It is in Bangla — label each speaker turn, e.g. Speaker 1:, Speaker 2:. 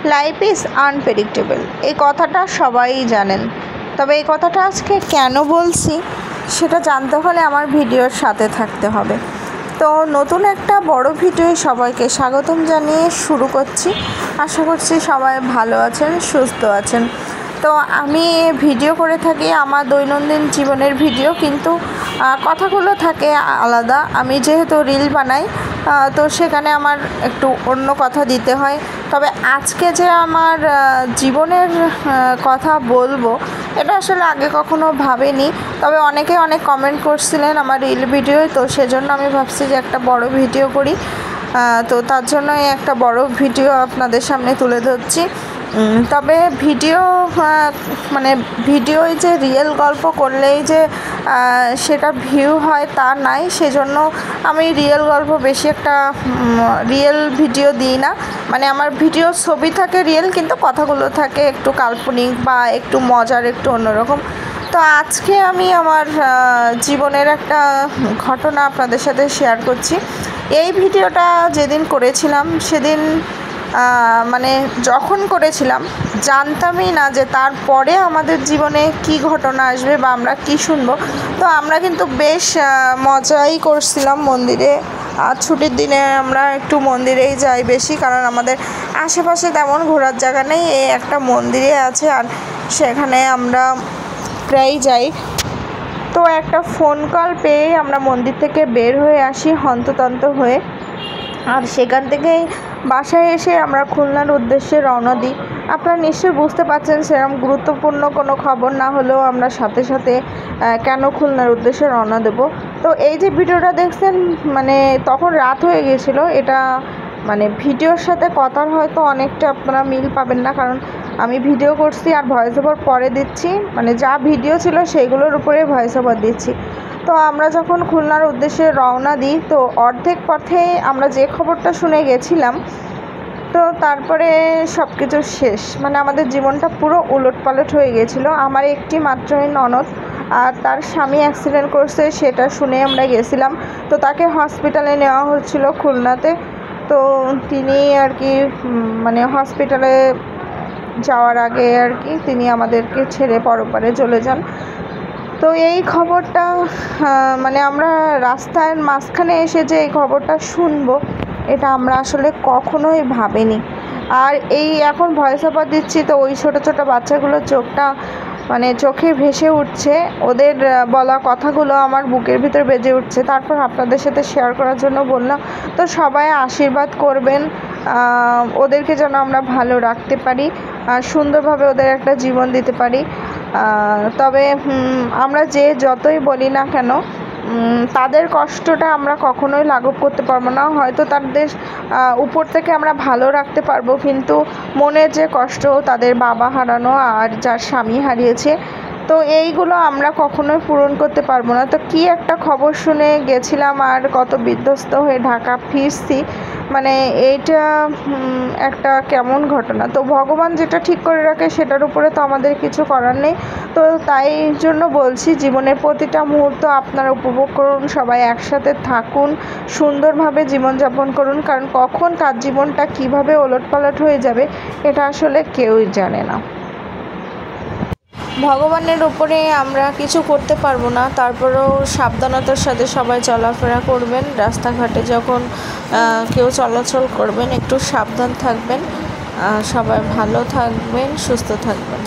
Speaker 1: লাইফ ইজ আনপ্রেডিক্টেবল, এই কথাটা সবাই জানেন। তবে এই কথাটা আজকে কেন বলছি সেটা জানতে হলে আমার ভিডিওর সাথে থাকতে হবে। তো নতুন একটা বড় ভিডিও সবাইকে স্বাগতম জানিয়ে শুরু করছি। আশা করছি সবাই ভালো আছেন, সুস্থ আছেন। তো আমি ভিডিও করে থাকি আমার দৈনন্দিন জীবনের ভিডিও, কিন্তু কথাগুলো থাকে আলাদা। আমি যেহেতু রিল বানাই তো সেখানে আমার একটু অন্য কথা দিতে হয়। তবে আজকে যে আমার জীবনের কথা বলবো এটা আসলে আগে কখনো ভাবিনি। তবে অনেকে অনেক কমেন্ট করছিলেন আমার রিল ভিডিওয়, তো সেজন্য আমি ভাবছি যে একটা বড় ভিডিও করি। তো তার জন্যই একটা বড় ভিডিও আপনাদের সামনে তুলে ধরছি। তবে ভিডিও মানে ভিডিওয় যে রিয়েল গল্প করলেই যে সেটা ভিউ হয় তা নাই, সেজন্য আমি রিয়েল গল্প বেশি একটা রিয়েল ভিডিও দিই না। মানে আমার ভিডিও ছবি থাকে রিয়েল, কিন্তু কথাগুলো থাকে একটু কাল্পনিক বা একটু মজার, একটু অন্যরকম। তো আজকে আমি আমার জীবনের একটা ঘটনা আপনাদের সাথে শেয়ার করছি। এই ভিডিওটা যেদিন করেছিলাম সেদিন মানে যখন করেছিলাম জানতামই না যে তারপরে আমাদের জীবনে কি ঘটনা আসবে বা আমরা কি শুনবো। তো আমরা কিন্তু বেশ মজাই করছিলাম মন্দিরে। আর ছুটির দিনে আমরা একটু মন্দিরেই যাই বেশি, কারণ আমাদের আশেপাশে তেমন ঘোরার জায়গা নেই, এই একটা মন্দিরে আছে আর সেখানে আমরা প্রায়ই যাই। তো একটা ফোন কল পেয়ে আমরা মন্দির থেকে বের হয়ে আসি হন্ততন্ত হয়ে, আর সেখান থেকেই বাসায় এসে আমরা খুলনার উদ্দেশ্যে রওনা দিই। আপনারা নিশ্চয়ই বুঝতে পারছেন সেরকম গুরুত্বপূর্ণ কোনো খবর না হলেও আমরা সাথে সাথে কেন খুলনার উদ্দেশ্যে রওনা দেব। তো এই যে ভিডিওটা দেখছেন, মানে তখন রাত হয়ে গিয়েছিলো। এটা মানে ভিডিওর সাথে কথার হয়তো অনেকটা আপনারা মিল পাবেন না, কারণ আমি ভিডিও করছি আর ভয়েস ওভার পরে দিচ্ছি। মানে যা ভিডিও ছিল সেইগুলোর উপরে ভয়েস ওভার দিচ্ছি। তো আমরা যখন খুলনার উদ্দেশ্যে রওনা দিই, তো অর্ধেক পথে আমরা যে খবরটা শুনে গেছিলাম, তো তারপরে সব কিছু শেষ। মানে আমাদের জীবনটা পুরো উলটপালট হয়ে গেছিলো। আমার একটি মাত্রই ননদ, আর তার স্বামী অ্যাক্সিডেন্ট করছে, সেটা শুনে আমরা গেছিলাম। তো তাকে হসপিটালে নেওয়া হচ্ছিল খুলনাতে। তো তিনি আর কি মানে হসপিটালে যাওয়ার আগে আর কি তিনি আমাদেরকে ছেড়ে পরপারে চলে যান। তো এই খবরটা মানে আমরা রাস্তার মাঝখানে এসে যে এই খবরটা শুনবো এটা আমরা আসলে কখনোই ভাবিনি। আর এই এখন ভয়েস ওভার দিচ্ছি, তো ওই ছোটো ছোটো বাচ্চাগুলোর চোখটা মানে চোখে ভেসে উঠছে, ওদের বলা কথাগুলো আমার বুকের ভিতর বেজে উঠছে। তারপর আপনাদের সাথে শেয়ার করার জন্য বললাম। তো সবাই আশীর্বাদ করবেন ওদেরকে যেন আমরা ভালো রাখতে পারি, সুন্দরভাবে ওদের একটা জীবন দিতে পারি। তবে আমরা যে যতই বলি না কেন তাদের কষ্টটা আমরা কখনোই লাঘব করতে পারবো না। হয়তো তাদের উপর থেকে আমরা ভালো রাখতে পারবো, কিন্তু মনের যে কষ্ট তাদের বাবা হারানো আর যার স্বামী হারিয়েছে, তো এইগুলো আমরা কখনোই পূরণ করতে পারবো না। তো কি একটা খবর শুনে গেছিলাম আর কত বিধ্বস্ত হয়ে ঢাকা ফিরছি, মানে এইটা একটা কেমন ঘটনা। তো ভগবান যেটা ঠিক করে রাখে সেটার উপরে তো আমাদের কিছু করার নেই। তো তাই জন্য বলছি জীবনের প্রতিটা মুহূর্ত আপনারা উপভোগ করুন, সবাই একসাথে থাকুন, সুন্দরভাবে জীবনযাপন করুন, কারণ কখন কার জীবনটা কীভাবে ওলটপালট হয়ে যাবে এটা আসলে কেউই জানে না। ভগবানের উপরে আমরা কিছু করতে পারবো না, তারপরেও সাবধানতার সাথে সবাই চলাফেরা করবেন। রাস্তাঘাটে যখন কেউ চলাচল করবেন একটু সাবধান থাকবেন। সবাই ভালো থাকবেন, সুস্থ থাকবেন।